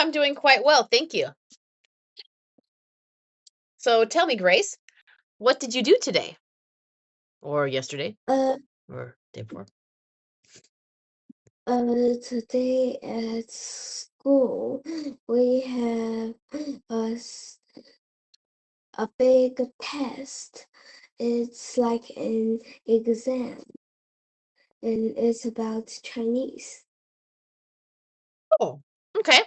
I'm doing quite well, thank you. So tell me, Grace, what did you do today? Or yesterday? Uh, Or day before? Today at school, we have a big test. It's like an exam, and it's about Chinese. Oh, okay.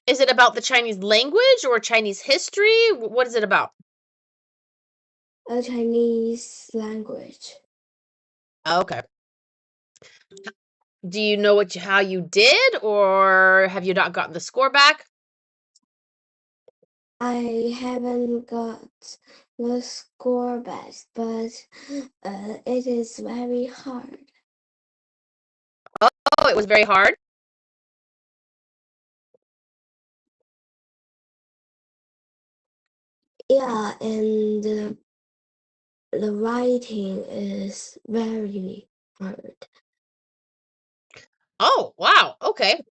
Is it about the Chinese language or Chinese history? What is it about? A Chinese language. Okay. Do you know how you did, or have you not gotten the score back? I haven't got the score best, but it is very hard. Oh, it was very hard. Yeah, and the writing is very hard. Oh, wow. Okay.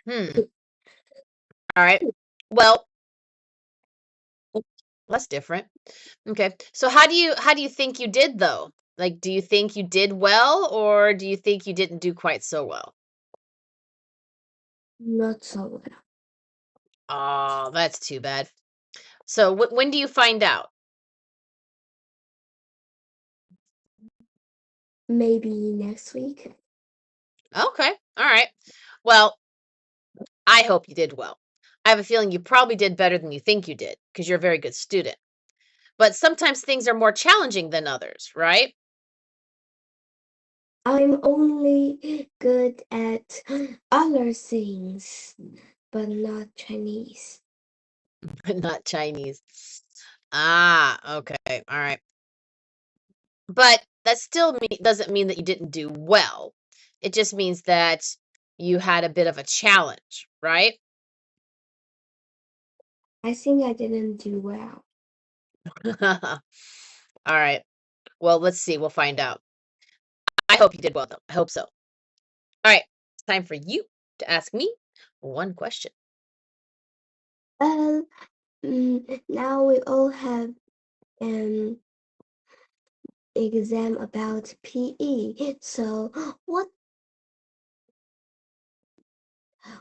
Hmm. All right. Well, that's different. Okay. So how do you think you did though? Like, do you think you did well, or do you think you didn't do quite so well? Not so well. Oh, that's too bad. So when do you find out? Maybe next week. Okay. All right. Well, I hope you did well. I have a feeling you probably did better than you think you did because you're a very good student. But sometimes things are more challenging than others, right? I'm only good at other things, but not Chinese. But not Chinese. Ah, okay. All right. But that still doesn't mean that you didn't do well. It just means that you had a bit of a challenge, right? I think I didn't do well. All right. Well, let's see. We'll find out. I hope you did well, though. I hope so. All right. It's time for you to ask me one question. Uh, Now we all have an exam about PE. So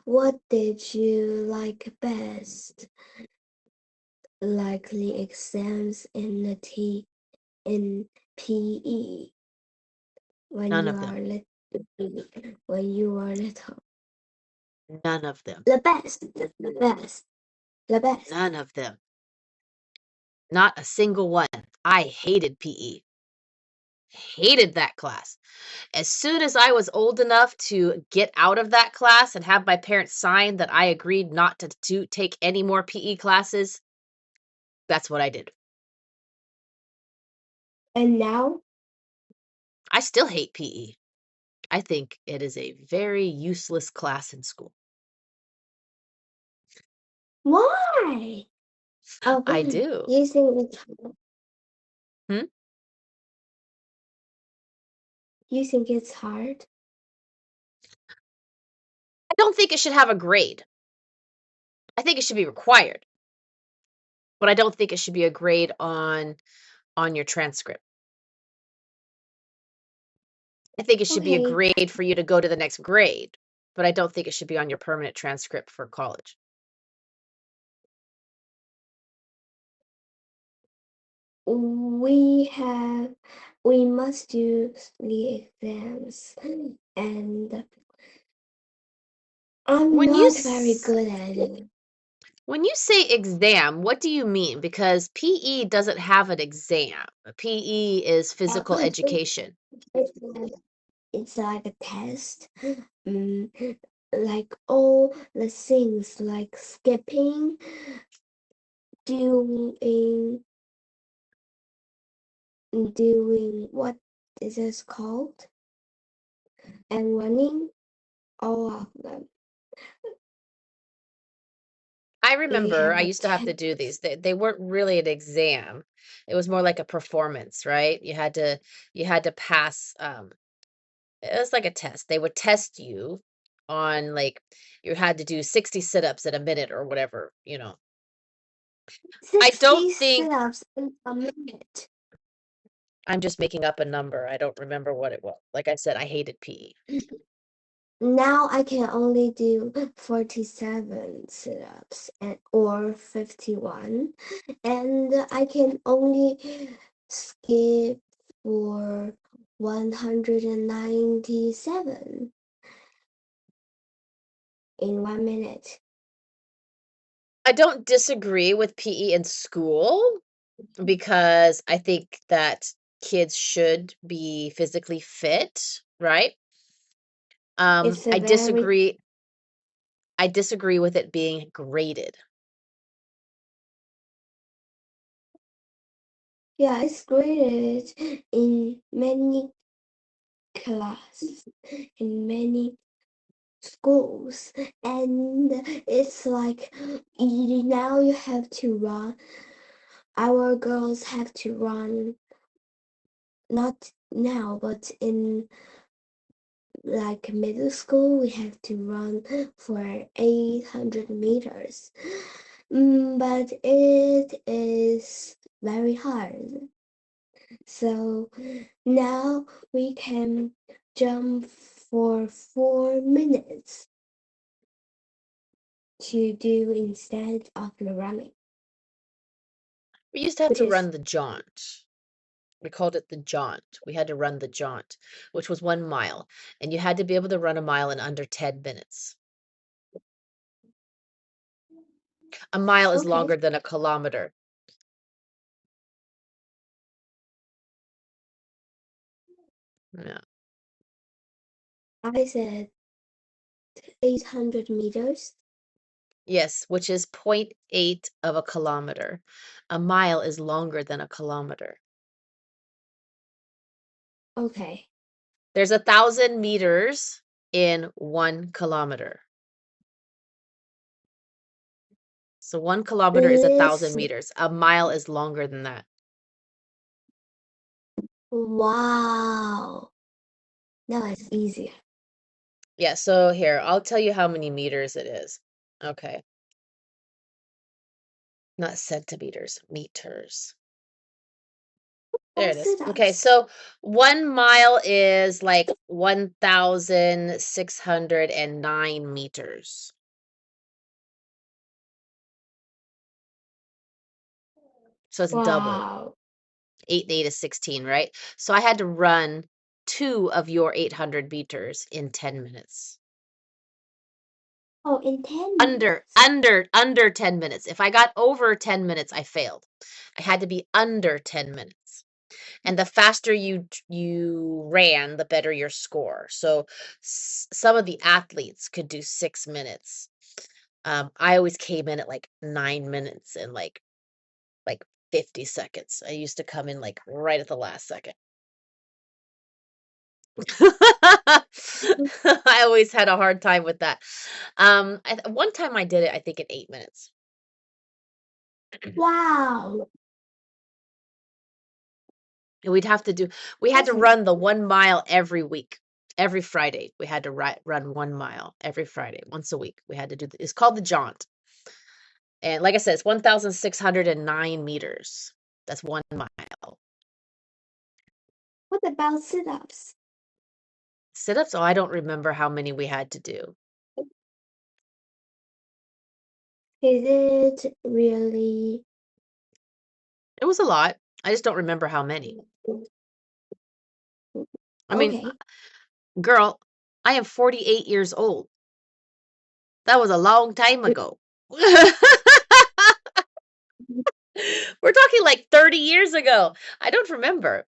what did you like best? Like the exams in PE when None you of are them. little. None of them. The best, the best, the best. None of them. Not a single one. I hated PE. Hated that class. As soon as I was old enough to get out of that class and have my parents sign that I agreed not to take any more PE classes, that's what I did. And now, I still hate PE. I think it is a very useless class in school. why? Oh, I do. you think it's Hmm? you think it's hard? I don't think it should have a grade. I think it should be required, but I don't think it should be a grade on your transcript. I think it should be a Okay, grade for you to go to the next grade, but I don't think it should be on your permanent transcript for college. we have we must do the exams, and I'm When you not very s- good at it. when you say exam, what do you mean? Because PE doesn't have an exam. PE is Uh, physical education. It's like, it's like a test. Mm, like all the things like skipping, doing doing what is this called? And running, all of them. I We remember have I a used to have to do these. They weren't really an exam. It was more like a performance, right? You had to pass it was like a test. They would test you on like you had to do 60 sit-ups in a minute or whatever, I don't 60 think sit-ups in a minute. I'm just making up a number. I don't remember what it was. Like I said, I hated PE. Now I can only do 47 sit-ups or 51, and I can only skip for 197 in 1 minute. I don't disagree with PE in school because I think that kids should be physically fit, right? It's a I very disagree. I disagree with it being graded. Yeah, it's graded in many classes, in many schools, and it's like now you have to run. Our girls have to run, not now, but in like middle school, we have to run for 800 meters. But it is very hard. So now we can jump for 4 minutes to do instead of the running, We used to have which to is run the jaunt. We called it the jaunt. We had to run the jaunt, which was 1 mile, and you had to be able to run a mile in under 10 minutes. A mile is okay. longer than a kilometer. Yeah. I said 800 meters. Yes, which is 0.8 of a kilometer. A mile is longer than a kilometer. Okay. There's 1,000 meters in 1 kilometer. So 1 kilometer is 1,000 Listen. meters. A mile is longer than that. Wow. Now it's easier. Yeah, so here, I'll tell you how many meters it is. Okay. Not centimeters, meters. There it is. Okay, Sit-ups. so 1 mile is like 1,609 meters. So it's double. Wow. 8 and 8 is 16, right? So I had to run 2 of your 800 meters in 10 minutes. Oh, in 10 Under, minutes. under, under 10 minutes. If I got over 10 minutes, I failed. I had to be under 10 minutes. And the faster you ran, the better your score. So some of the athletes could do 6 minutes. I always came in at like 9 minutes and like 50 seconds. I used to come in like right at the last second. I always had a hard time with that. One time I did it, I think in 8 minutes. Wow. And we had to That's run the 1 mile every week. Every Friday, we had to run 1 mile every Friday, once a week. We had to do it's called the jaunt. And like I said, it's 1,609 meters. That's 1 mile. What about sit-ups? Sit-ups? Oh, I don't remember how many we had to do. Is it really It was a lot. I just don't remember how many. I mean, okay? girl, I am 48 years old. That was a long time ago. We're talking like 30 years ago. I don't remember.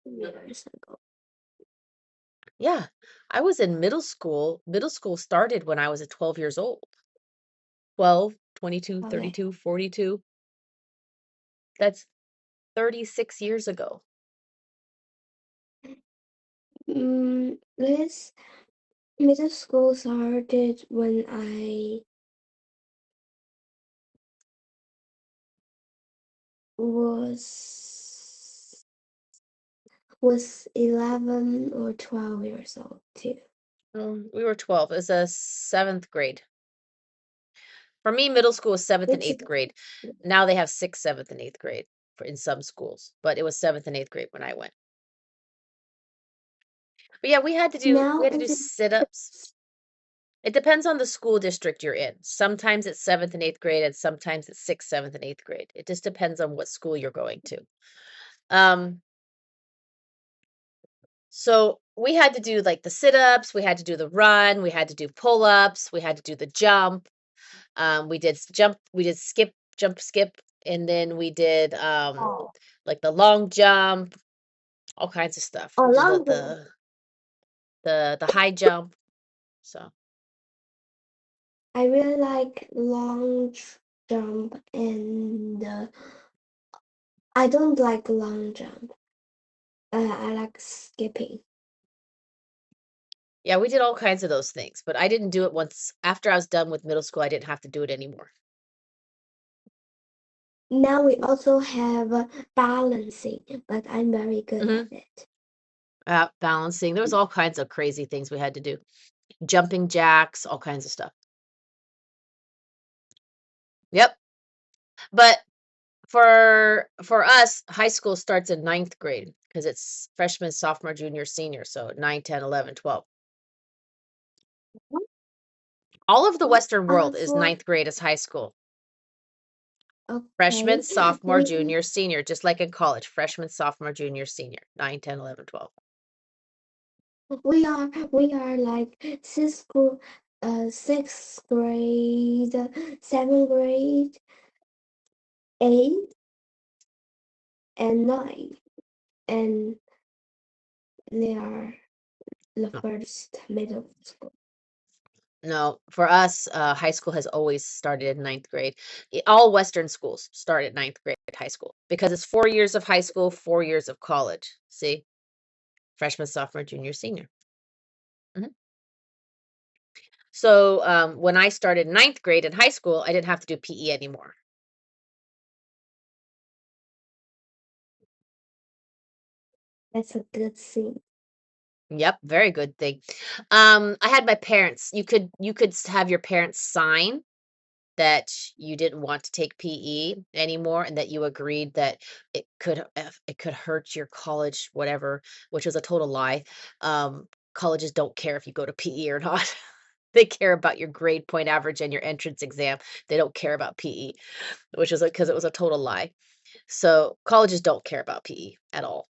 Years ago. Yeah, I was in middle school. Middle school started when I was at 12 years old. 12, 22, Okay. 32, 42. That's 36 years ago. This middle school started when I was was 11 or 12 years old too. We were 12. It was a 7th grade. For me, middle school was 7th and Which 8th grade. Now they have 6th, 7th, and 8th grade in some schools, but it was 7th and 8th grade when I went. But yeah, we had to do now sit-ups. It depends on the school district you're in. Sometimes it's 7th and 8th grade, and sometimes it's 6th, 7th, and 8th grade. It just depends on what school you're going to. So we had to do like the sit-ups, we had to do the run, we had to do pull-ups, we had to do the jump. We did skip, jump, skip, and then we did like the long jump, all kinds of stuff. We did long the high jump. So I really like long jump and I don't like long jump. I like skipping. yeah, we did all kinds of those things, but I didn't do it once after I was done with middle school. I didn't have to do it anymore. Now we also have balancing, but I'm very good at it. Balancing. There was all kinds of crazy things we had to do. Jumping jacks, all kinds of stuff. Yep. But for us, high school starts in 9th grade because it's freshman, sophomore, junior, senior. So 9, 10, 11, 12. All of the Western world is 9th grade as high school. Okay. Freshman, sophomore, junior, senior, just like in college. Freshman, sophomore, junior, senior. 9, 10, 11, 12. We are like sixth grade, 7th grade, 8th, and 9th, and they are the first middle school. No, for us, high school has always started in 9th grade. All Western schools start at 9th grade high school because it's 4 years of high school, 4 years of college. See? Freshman, sophomore, junior, senior. So when I started 9th grade in high school, I didn't have to do PE anymore. That's a good thing. Yep, very good thing. I had my parents. You could have your parents sign that you didn't want to take PE anymore and that you agreed that it could hurt your college whatever, which was a total lie. Colleges don't care if you go to PE or not. They care about your grade point average and your entrance exam. They don't care about PE, which is because it was a total lie. So colleges don't care about PE at all.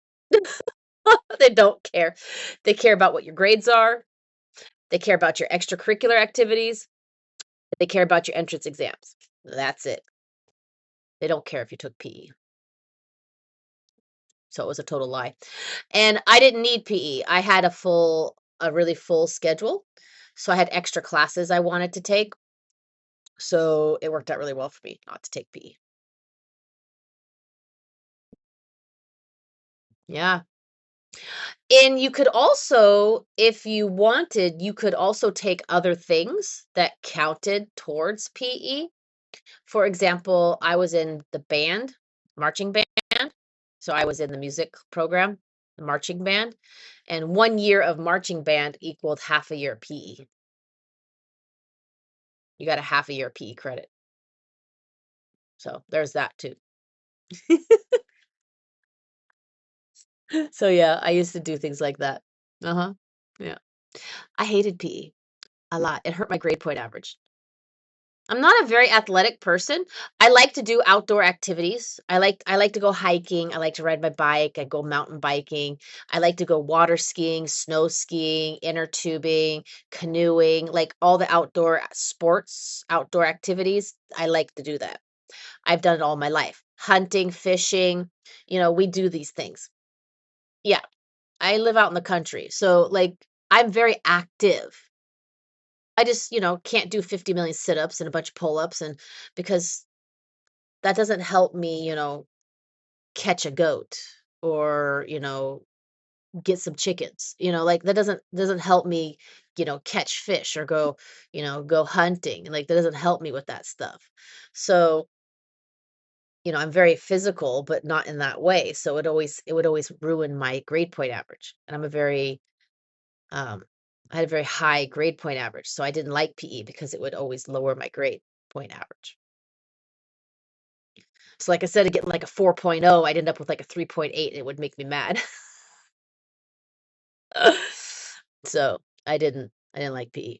They don't care. They care about what your grades are. They care about your extracurricular activities. They care about your entrance exams. That's it. They don't care if you took PE. So it was a total lie. And I didn't need PE. I had a really full schedule. So I had extra classes I wanted to take. So it worked out really well for me not to take PE. Yeah. And you could also, if you wanted, you could also take other things that counted towards PE. For example, I was in the band, marching band. So I was in the music program, the marching band. And 1 year of marching band equaled half a year PE. You got a half a year PE credit. So there's that too. So yeah, I used to do things like that. Uh-huh. Yeah. I hated PE a lot. It hurt my grade point average. I'm not a very athletic person. I like to do outdoor activities. I like to go hiking. I like to ride my bike. I go mountain biking. I like to go water skiing, snow skiing, inner tubing, canoeing, like all the outdoor sports, outdoor activities. I like to do that. I've done it all my life. Hunting, fishing, we do these things. Yeah, I live out in the country. So like I'm very active. I just, can't do 50 million sit-ups and a bunch of pull-ups and because that doesn't help me, catch a goat or, get some chickens. Like that doesn't help me, catch fish or go hunting. Like that doesn't help me with that stuff. So I'm very physical, but not in that way. So it would always ruin my grade point average. And I had a very high grade point average. So I didn't like PE because it would always lower my grade point average. So like I said, getting like a 4.0, I'd end up with like a 3.8 and it would make me mad. So I didn't like PE.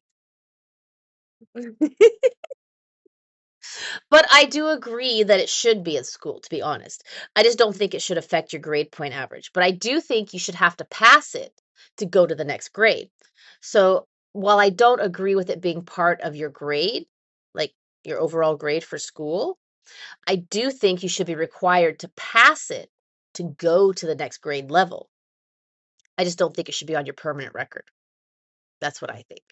But I do agree that it should be at school, to be honest. I just don't think it should affect your grade point average. But I do think you should have to pass it to go to the next grade. So while I don't agree with it being part of your grade, like your overall grade for school, I do think you should be required to pass it to go to the next grade level. I just don't think it should be on your permanent record. That's what I think.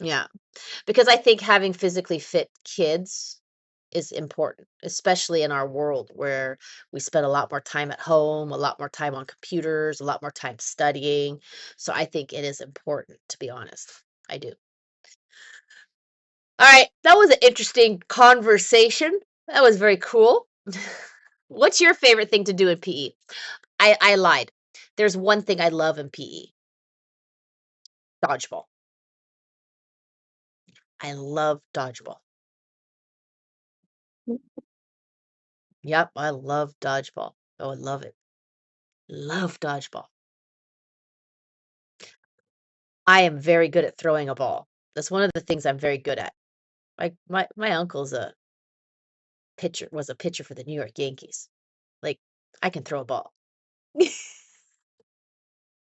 Yeah. Because I think having physically fit kids is important, especially in our world where we spend a lot more time at home, a lot more time on computers, a lot more time studying. So I think it is important, to be honest. I do. All right, that was an interesting conversation. That was very cool. What's your favorite thing to do in PE? I lied. There's one thing I love in PE. Dodgeball. I love dodgeball. Yep, I love dodgeball. Oh, I love it. Love dodgeball. I am very good at throwing a ball. That's one of the things I'm very good at. My uncle's was a pitcher for the New York Yankees. Like, I can throw a ball.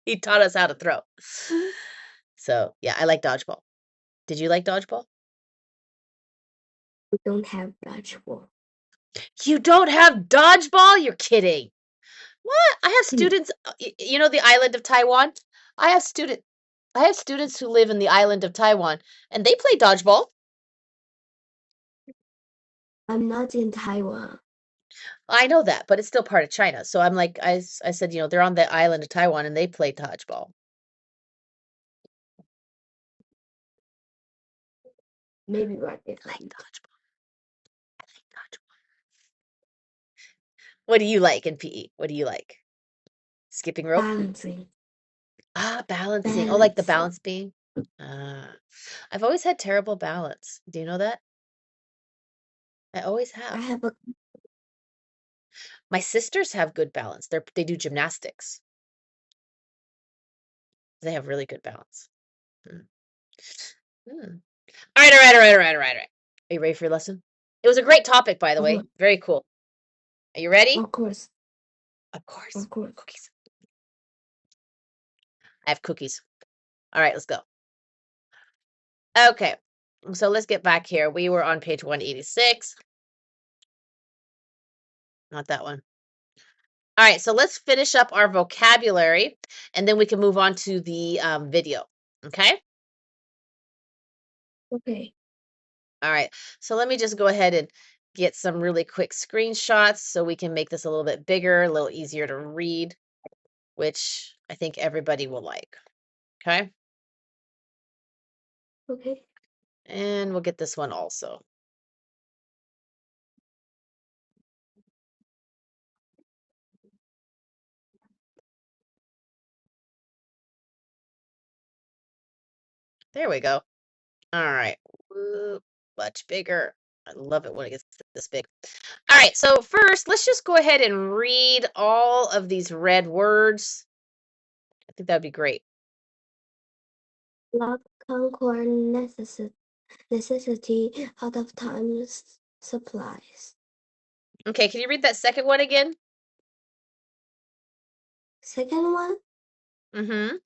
He taught us how to throw. So, yeah, I like dodgeball. Did you like dodgeball? We don't have dodgeball. You don't have dodgeball? You're kidding. What? I have students, the island of Taiwan? I have students who live in the island of Taiwan and they play dodgeball. I'm not in Taiwan. I know that, but it's still part of China. So I'm like, I said, they're on the island of Taiwan and they play dodgeball. Maybe we're I like different. dodgeball. I like dodgeball. What do you like in PE? What do you like? Skipping rope? Balancing. Balancing. Oh, like the Balancing. balance beam? I've always had terrible balance. Do you know that? I always I have. have a My sisters have good balance. They do gymnastics. They have really good balance. Mm. Mm. All right, all right, all right, all right, all right, all right. Are you ready for your lesson? It was a great topic, by the way. Very cool. Are you ready? Of course. Of course. Of course. Cookies. I have cookies. All right, let's go. Okay. So let's get back here. We were on page 186. Not that one. All right, so let's finish up our vocabulary and then we can move on to the video. Okay? Okay. All right. So let me just go ahead and get some really quick screenshots so we can make this a little bit bigger, a little easier to read, which I think everybody will like. Okay? Okay. And we'll get this one also. There we go. All right. Whoop, much bigger. I love it when it gets this big. All right. So first, let's just go ahead and read all of these red words. I think that'd be great. Love conquer necessity out of time's supplies. Okay. Can you read that second one again? Second one, Mm-hmm.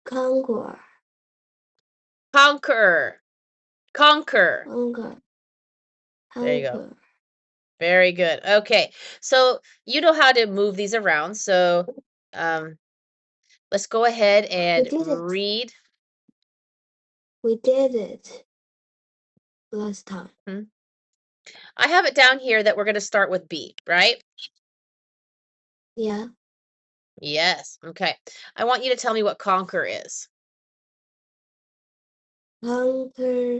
conquer. Conquer. Conquer. Conquer. There you go. Very good. Okay. So you know how to move these around. So let's go ahead and read. We did it last time. I have it down here that we're going to start with B, right? Yeah. Yes. Okay. I want you to tell me what conquer is. Conquer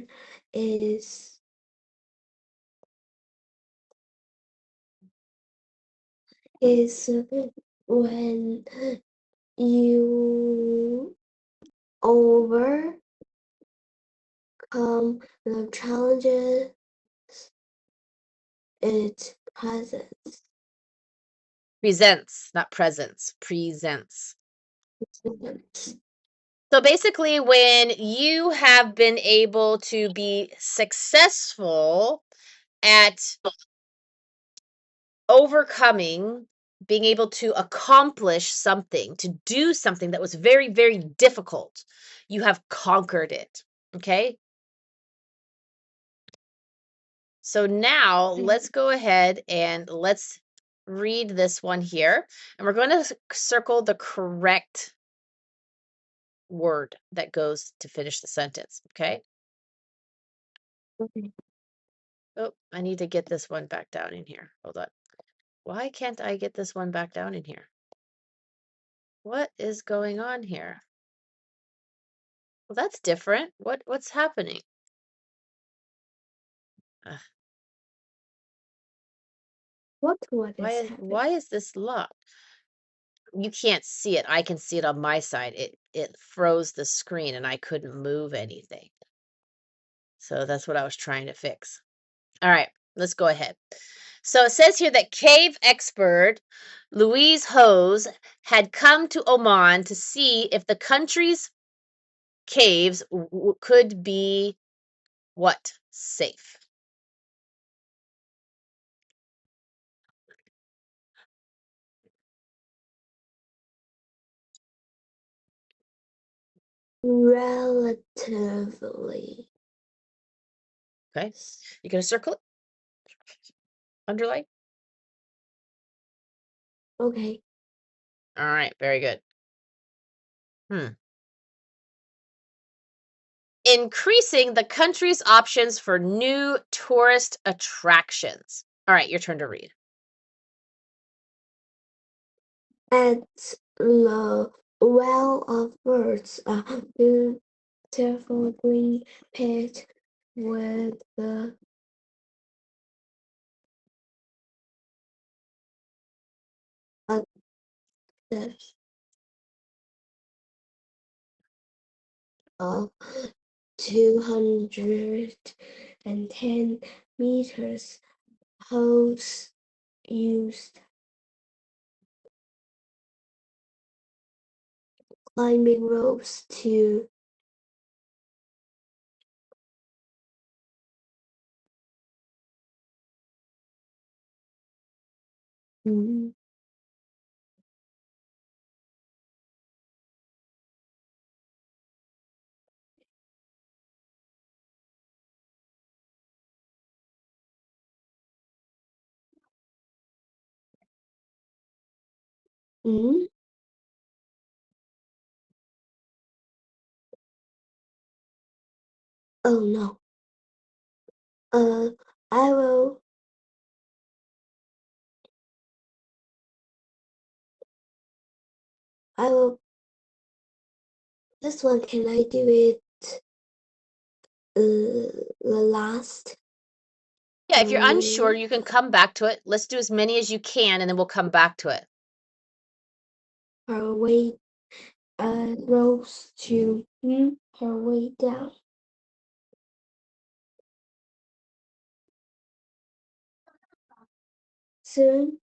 is is when you overcome the challenges it presents. Presents, not presents. Presents. So basically, when you have been able to be successful at overcoming, being able to accomplish something, to do something that was very, very difficult, you have conquered it. Okay. So now let's go ahead and let's read this one here. And we're going to circle the correct word that goes to finish the sentence. Okay. Okay. Oh, I need to get this one back down in here. Hold on. Why can't I get this one back down in here? What is going on here? Well, that's different. What's happening? Ugh, What why is is happening? why is this locked? You can't see it. I can see it on my side. It froze the screen and I couldn't move anything. So that's what I was trying to fix. All right, let's go ahead. So it says here that cave expert Louise Hose had come to Oman to see if the country's caves could be what? Safe. Relatively. Okay. You gonna circle it? Underline? Okay. All right, very good. Increasing the country's options for new tourist attractions. All right, your turn to read. At the well of birds, a beautiful green pit with the depth of 210 meters holds used climbing ropes to mm, mm, oh no. Uh, I will. I will. This one, can I do it? The last. Yeah, if you're unsure, you can come back to it. Let's do as many as you can, and then we'll come back to it. Her way rose to her way down. Soon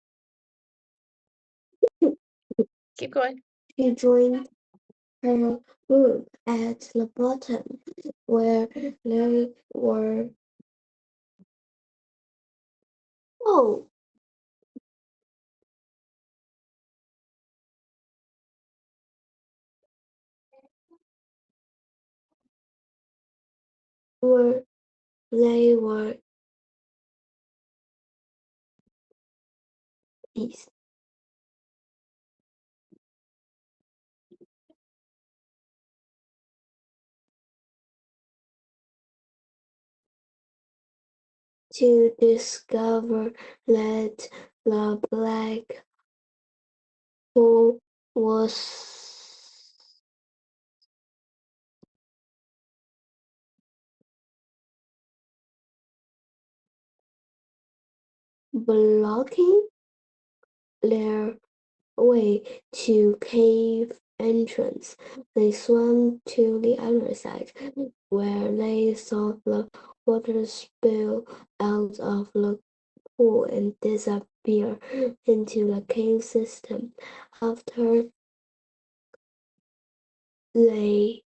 Keep going. she joined her group at the bottom, where they were oh where they were east. To discover that the black hole was blocking their way to cave entrance. They swam to the other side, where they saw the water spill out of the pool and disappear into the cave system. After they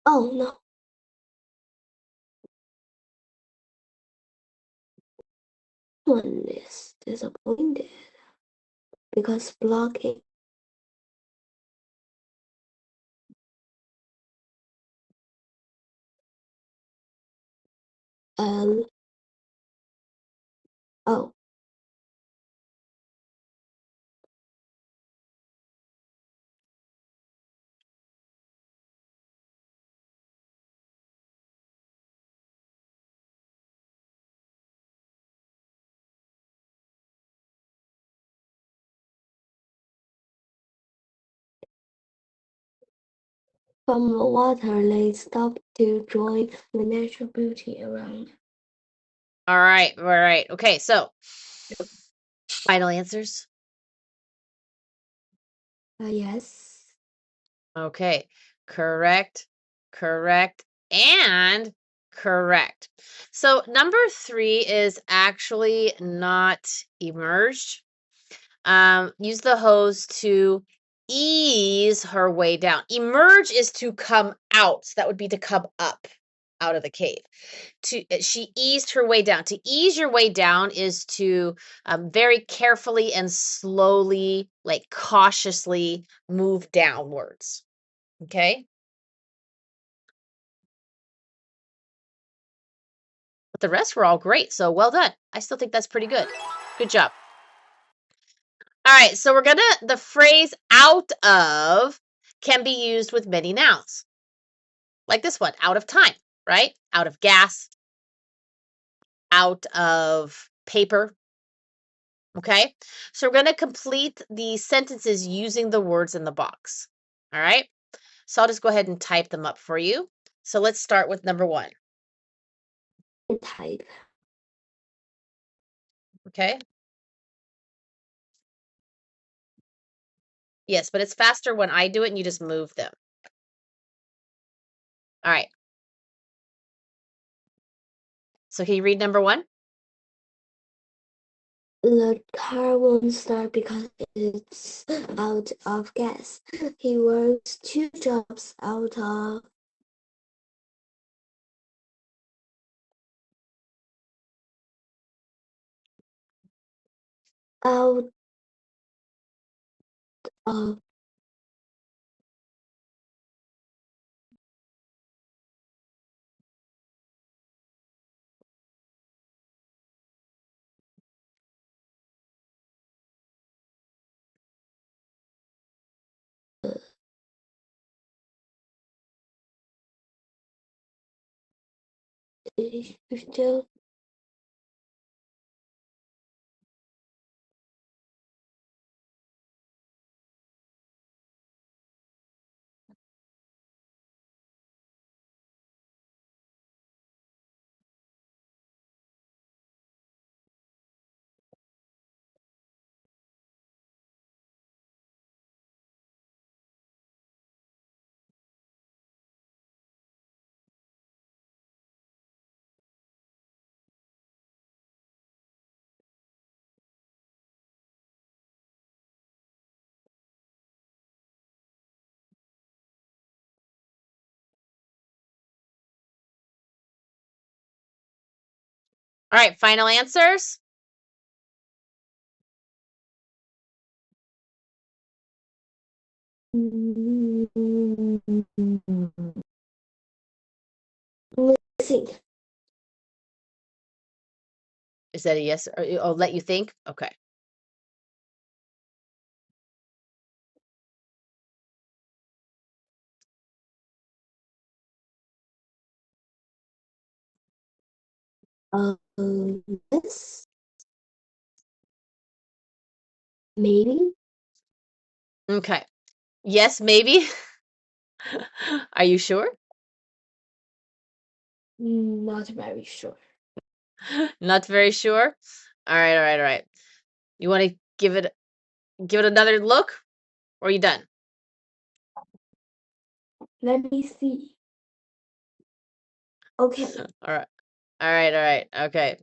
oh no, one is disappointed because blocking and oh from the water they stopped to join the natural beauty around. All right. All right. Okay. So, final answers. Yes. Okay. Correct. Correct. And correct. So, number 3 is actually not emerged. Use the hose to ease her way down. Emerge is to come out. So that would be to come up out of the cave. She eased her way down. To ease your way down is to very carefully and slowly, like cautiously, move downwards. Okay. But the rest were all great. So well done. I still think that's pretty good. Good job. All right. So the phrase out of can be used with many nouns. Like this one, out of time, right? Out of gas, out of paper. Okay. So we're going to complete the sentences using the words in the box. All right. So I'll just go ahead and type them up for you. So let's start with number 1. Type. Okay. Yes, but it's faster when I do it and you just move them. All right. So can you read number 1? The car won't start because it's out of gas. He works 2 jobs out of still All right. Final answers. missing. Is that a yes? Or I'll let you think. Okay. Yes. Maybe. Okay. Yes, maybe. Are you sure? Not very sure. Not very sure? All right, all right, all right. You want to give it another look? Or are you done? Let me see. Okay. All right. All right, all right. Okay.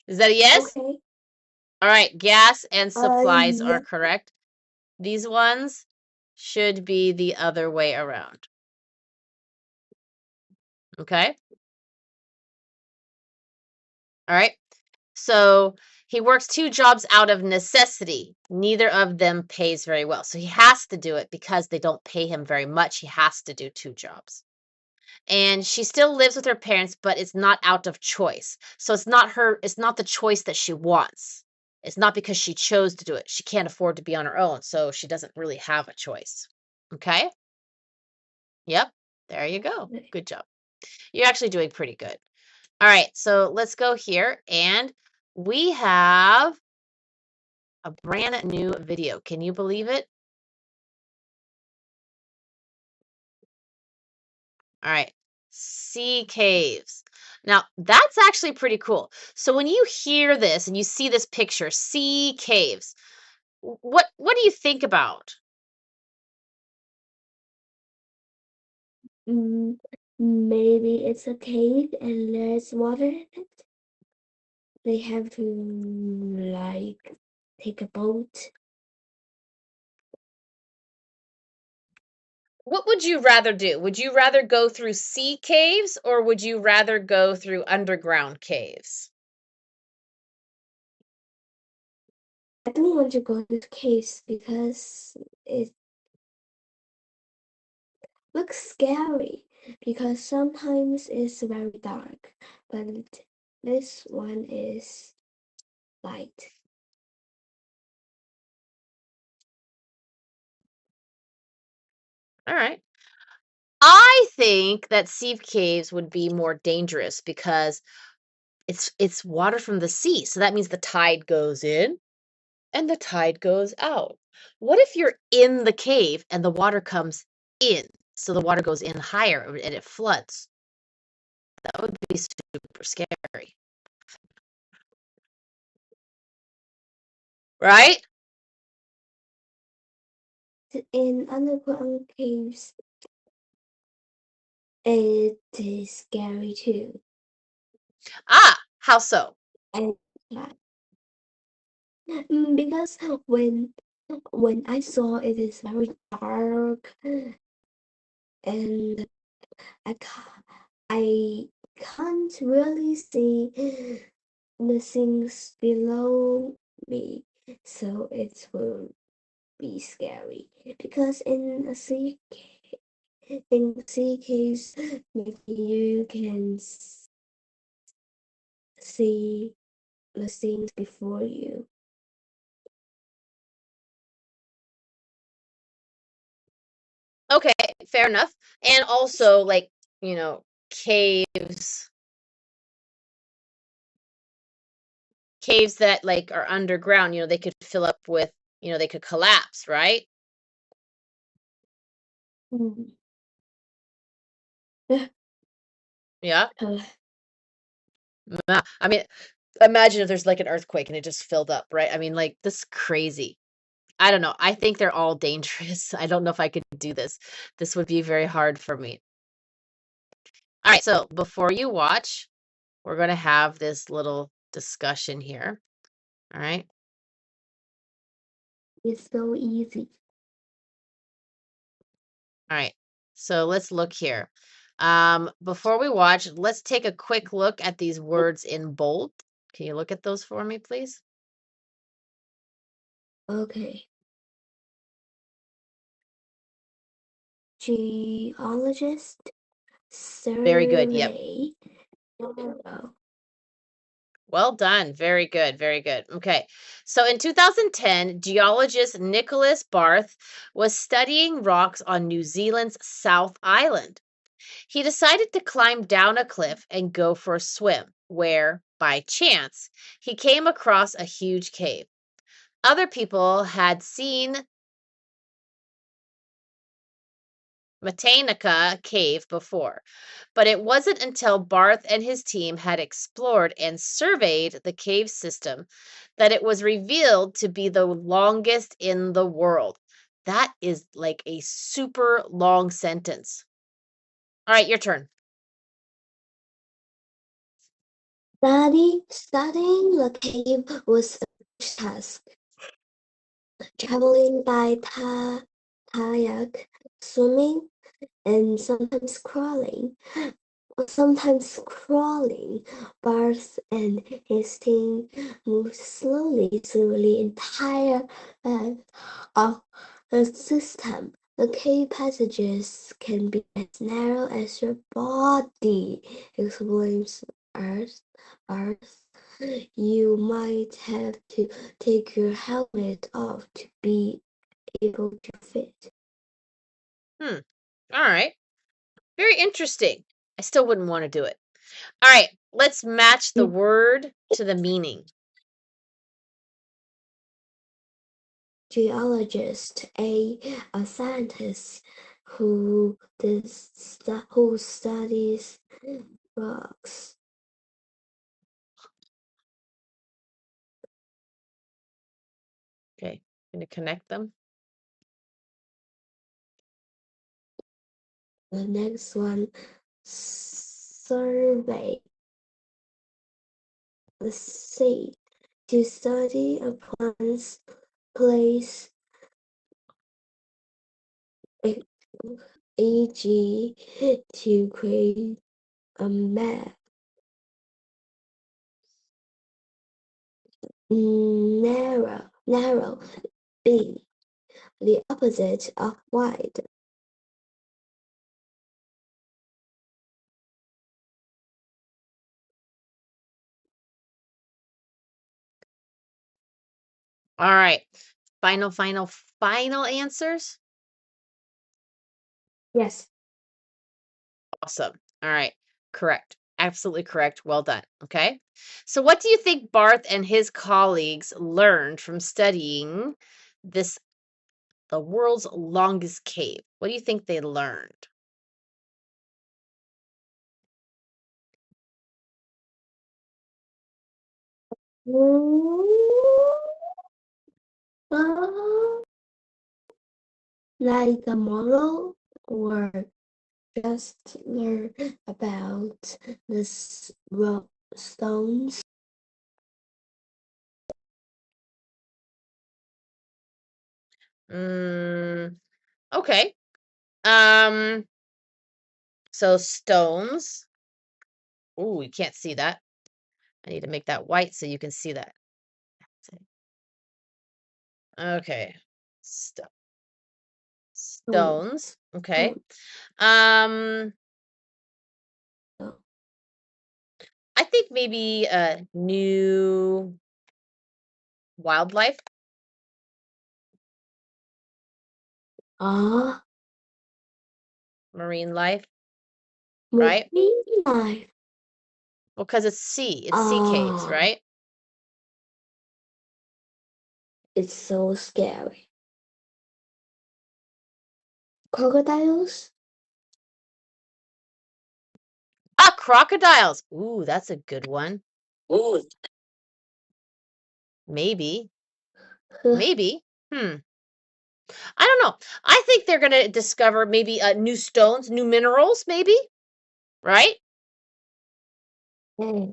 Is that a yes? Okay. All right. Gas and supplies are Yeah. correct. These ones should be the other way around. Okay? All right. So he works 2 jobs out of necessity. Neither of them pays very well. So he has to do it because they don't pay him very much. He has to do 2 jobs. And she still lives with her parents, but it's not out of choice. So it's not the choice that she wants. It's not because she chose to do it. She can't afford to be on her own, so she doesn't really have a choice. Okay? Yep. There you go. Good job. You're actually doing pretty good. All right, so let's go here, and we have a brand new video. Can you believe it? All right. Sea caves. Now, that's actually pretty cool. So when you hear this and you see this picture, sea caves, what do you think about? Maybe it's a cave and there's water in it. They have to like take a boat. What would you rather do? Would you rather go through sea caves or would you rather go through underground caves? I don't want to go to caves because it looks scary because sometimes it's very dark, but this one is light. All right. I think that sea caves would be more dangerous because it's water from the sea. So that means the tide goes in and the tide goes out. What if you're in the cave and the water comes in? So the water goes in higher and it floods. That would be super scary. Right? In underground caves, it is scary too. Ah, how so? And because when I saw it is very dark and I can't really see the things below me, so it will be scary. Because in sea case, maybe you can see the things before you. Okay, fair enough. And also, like, caves that like are underground, they could fill up with, they could collapse, right? Mm. Yeah. Uh, I mean, imagine if there's like an earthquake and it just filled up, right? I mean, like, this is crazy. I don't know. I think they're all dangerous. I don't know if I could do this. This would be very hard for me. All right, so before you watch, we're going to have this little discussion here. All right. it's so easy. All right. So let's look here. Before we watch, let's take a quick look at these words in bold. Can you look at those for me, please? Okay. Geologist Very good. Yep. survey. Oh, Well done. Very good. Very good. Okay. So in 2010, geologist Nicholas Barth was studying rocks on New Zealand's South Island. He decided to climb down a cliff and go for a swim, where, by chance, he came across a huge cave. Other people had seen Matanica Cave before, but it wasn't until Barth and his team had explored and surveyed the cave system that it was revealed to be the longest in the world. That is like a super long sentence. All right, your turn. Studying the cave was a task. Traveling by kayak, swimming, and sometimes crawling. Barth and his team moved slowly through the entire length of the system. The cave passages can be as narrow as your body, explains Barth. You might have to take your helmet off to be able to fit. All right. Very interesting. I still wouldn't want to do it. All right, let's match the word to the meaning. Geologist, a scientist who studies rocks. Okay, going to connect them. The next one, survey. The sea, to study a plant's place, e.g., to create a map. Narrow, B, the opposite of wide. All right, final answers. Yes. Awesome. All right, correct. Absolutely correct. Well done. Okay. So, what do you think Barth and his colleagues learned from studying the world's longest cave? What do you think they learned? Like a model, or just learn about the stones? Okay. So stones. Oh, you can't see that. I need to make that white so you can see that. Okay. Stones. Okay. I think maybe new wildlife. Marine life, right? Marine life. Well, because it's sea caves, right? It's so scary. Crocodiles? Ah, crocodiles. Ooh, that's a good one. Ooh. Maybe. Maybe. I don't know. I think they're going to discover maybe new stones, new minerals, maybe, right? Yeah.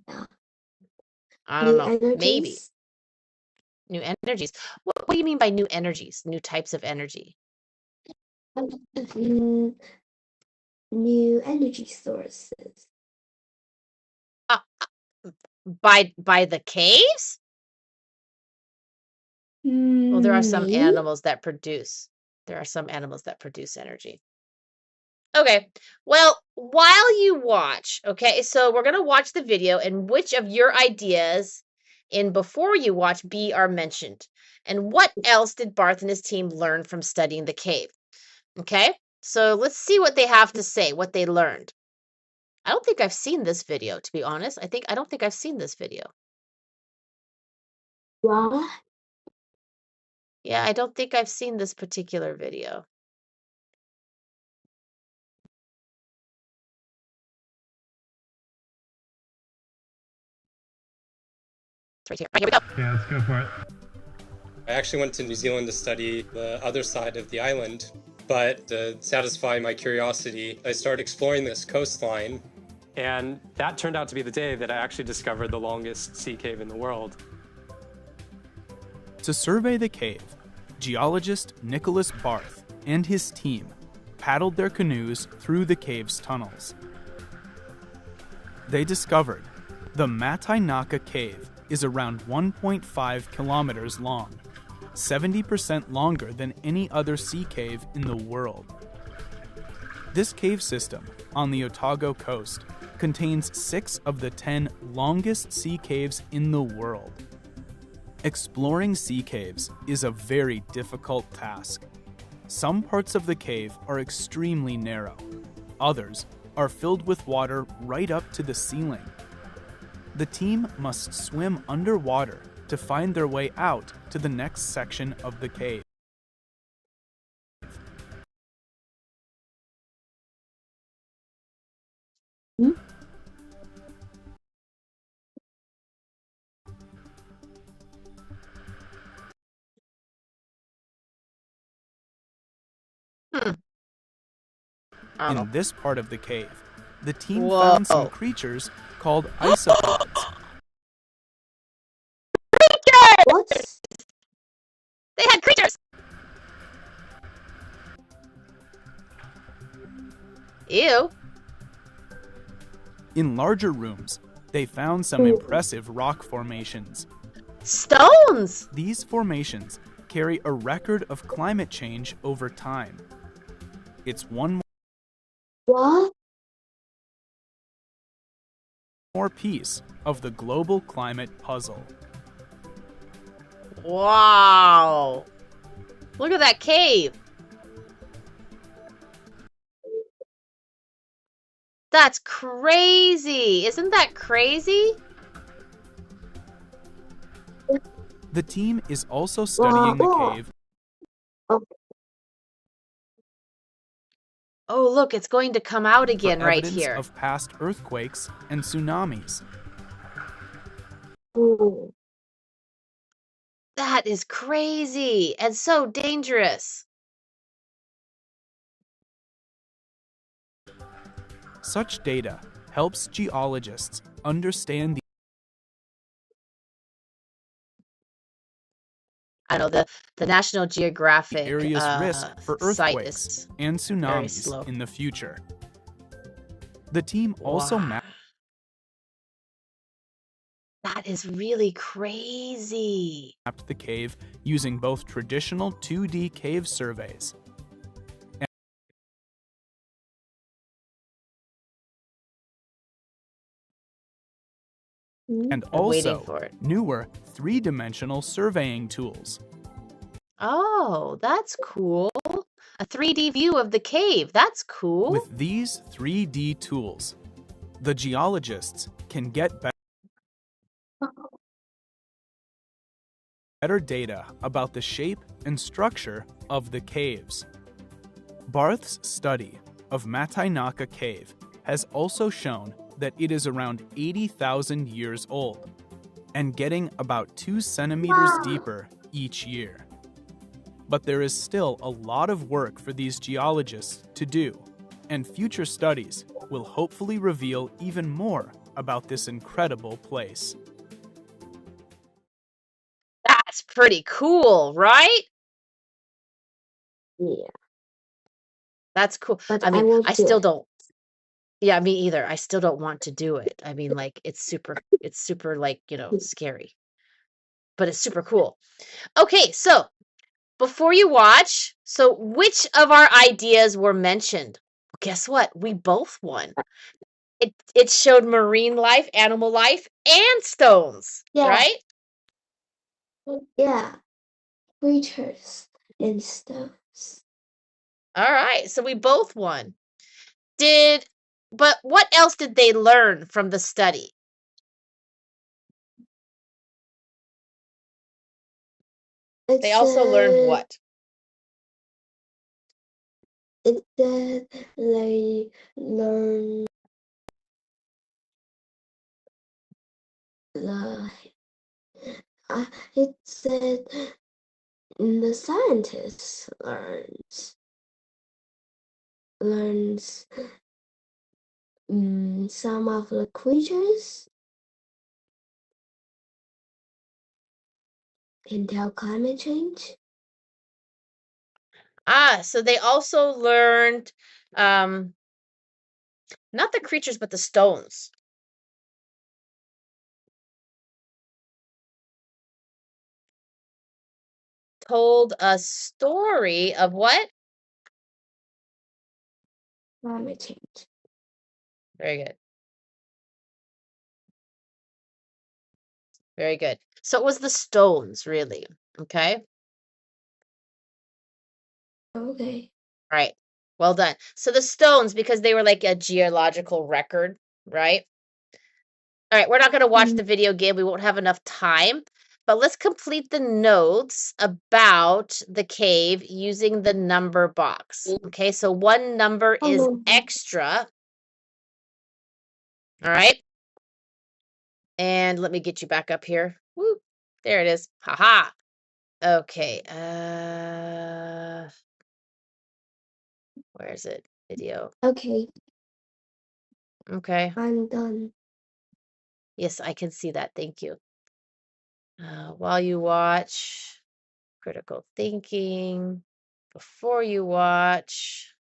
I don't New know. Maybe. energies? New energies. What do you mean by new energies? New types of energy? New energy sources. Uh, by the caves? Well, there are some Maybe. animals that produce. There are some animals that produce energy. Okay. Well, while you watch, okay, so we're going to watch the video, and which of your ideas in before you watch B are mentioned. And what else did Barth and his team learn from studying the cave? Okay. So let's see what they have to say, what they learned. I don't think I've seen this video, to be honest. I don't think I've seen this video. What? Yeah, I don't think I've seen this particular video. It's right here. Right, here we go. Yeah, let's go for it. I actually went to New Zealand to study the other side of the island, but to satisfy my curiosity, I started exploring this coastline. And that turned out to be the day that I actually discovered the longest sea cave in the world. To survey the cave, geologist Nicholas Barth and his team paddled their canoes through the cave's tunnels. They discovered the Matainaka Cave is around 1.5 kilometers long, 70% longer than any other sea cave in the world. This cave system on the Otago coast contains 6 of the 10 longest sea caves in the world. Exploring sea caves is a very difficult task. Some parts of the cave are extremely narrow. Others are filled with water right up to the ceiling. The team must swim underwater to find their way out to the next section of the cave. Hmm? Oh. In this part of the cave, the team Whoa. found some creatures called isopods. What? They had creatures! Ew. In larger rooms, they found some impressive rock formations. Stones! These formations carry a record of climate change over time. It's one What? more piece of the global climate puzzle. Wow. Look at that cave. That's crazy. Isn't that crazy? The team is also studying the Wow. cave Oh, look, it's going to come out again for right evidence here. of past earthquakes and tsunamis. Oh. That is crazy and so dangerous. Such data helps geologists understand I know the National the Geographic area's risk for site earthquakes is and very tsunamis slow. in the future. The team also Wow. mapped That is really crazy. the cave using both traditional 2D cave surveys and I'm waiting also for it. newer 3-dimensional surveying tools. Oh, that's cool. A 3D view of the cave. That's cool. With these 3D tools, the geologists can get better data about the shape and structure of the caves. Barth's study of Matainaka Cave has also shown that it is around 80,000 years old and getting about 2 centimeters deeper each year. But there is still a lot of work for these geologists to do, and future studies will hopefully reveal even more about this incredible place. That's pretty cool, right? Yeah. That's cool. But I mean, won't I do still it. don't. Yeah, me either. I still don't want to do it. I mean, like, it's super like, scary. But it's super cool. Okay, so before you watch, so which of our ideas were mentioned? Guess what? We both won. It showed marine life, animal life, and stones, Yeah. right? Yeah. Creatures and stones. All right, so we both won. But what else did they learn from the study? They also learned what? It said they learn it said the scientist learns some of the creatures can tell climate change. So they also learned not the creatures, but the stones. Told a story of what? Climate change. Very good. Very good. So it was the stones, really. Okay. Okay. All right. Well done. So the stones, because they were like a geological record, right? All right. We're not going to watch the video game. We won't have enough time. But let's complete the notes about the cave using the number box. Okay. So one number is extra. All right. And let me get you back up here. Woo. There it is. Haha. Okay. Where is it? Video. Okay, Okay. I'm done. Yes, I can see that. Thank you. While you watch, critical thinking. Before you watch.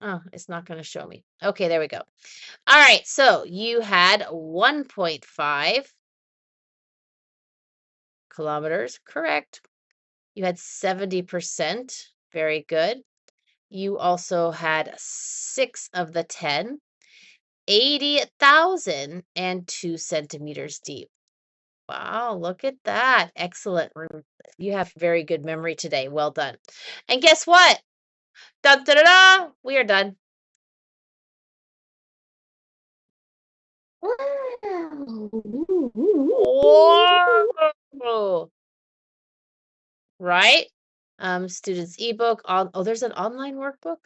Oh, it's not going to show me. Okay, there we go. All right, so you had 1.5 kilometers. Correct. You had 70%. Very good. You also had 6 of the 10. 80,002 centimeters deep. Wow, look at that. Excellent. You have very good memory today. Well done. And guess what? Dun, da, da, da, we are done. Whoa. Right? Students ebook. Oh, there's an online workbook?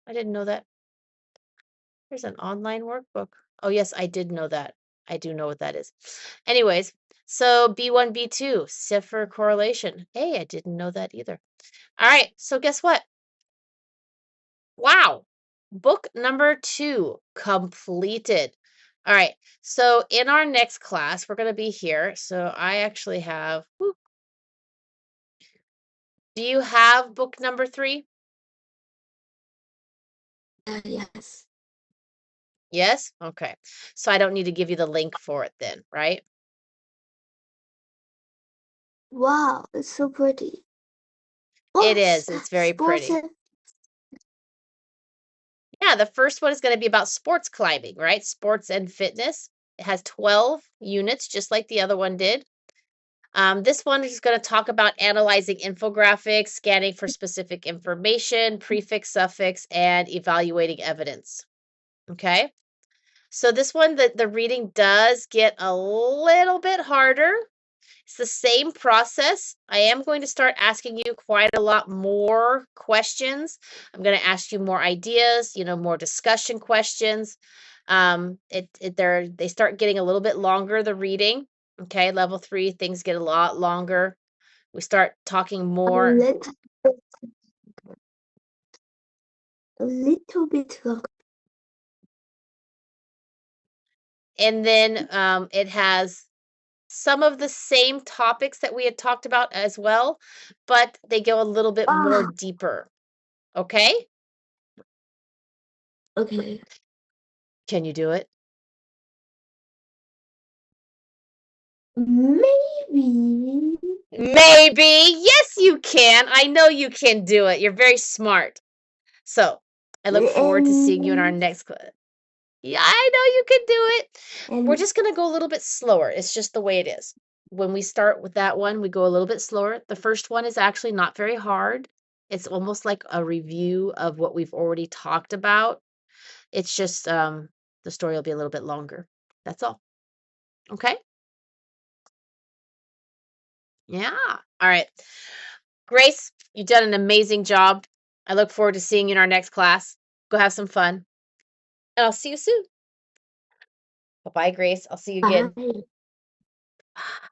I didn't know that. There's an online workbook. Oh, yes, I did know that. I do know what that is. Anyways, so B1, B2, Cipher correlation. Hey, I didn't know that either. All right, so guess what? Wow. Book number 2 completed. All right, so in our next class, we're going to be here. So I actually have, do you have book number 3? Yes. Yes? Okay. So I don't need to give you the link for it then, right? Wow, it's so pretty. It is. It's very pretty. Yeah, the first one is going to be about sports climbing, right? Sports and fitness. It has 12 units, just like the other one did. This one is going to talk about analyzing infographics, scanning for specific information, prefix, suffix, and evaluating evidence. Okay. So this one, the reading does get a little bit harder. It's the same process. I am going to start asking you quite a lot more questions. I'm going to ask you more ideas, more discussion questions. They start getting a little bit longer, the reading. Okay, level 3, things get a lot longer. We start talking more. A little bit longer. And then it has some of the same topics that we had talked about as well, but they go a little bit more deeper. Okay? Okay. Can you do it? Maybe. Maybe. Yes, you can. I know you can do it. You're very smart. So I look forward to seeing you in our next class. Yeah, I know you can do it. We're just going to go a little bit slower. It's just the way it is. when we start with that one, we go a little bit slower. The first one is actually not very hard. It's almost like a review of what we've already talked about. It's just the story will be a little bit longer. That's all. Okay? Yeah. All right. Grace, you've done an amazing job. I look forward to seeing you in our next class. Go have some fun. And I'll see you soon. Bye-bye, Grace. I'll see you again. Bye.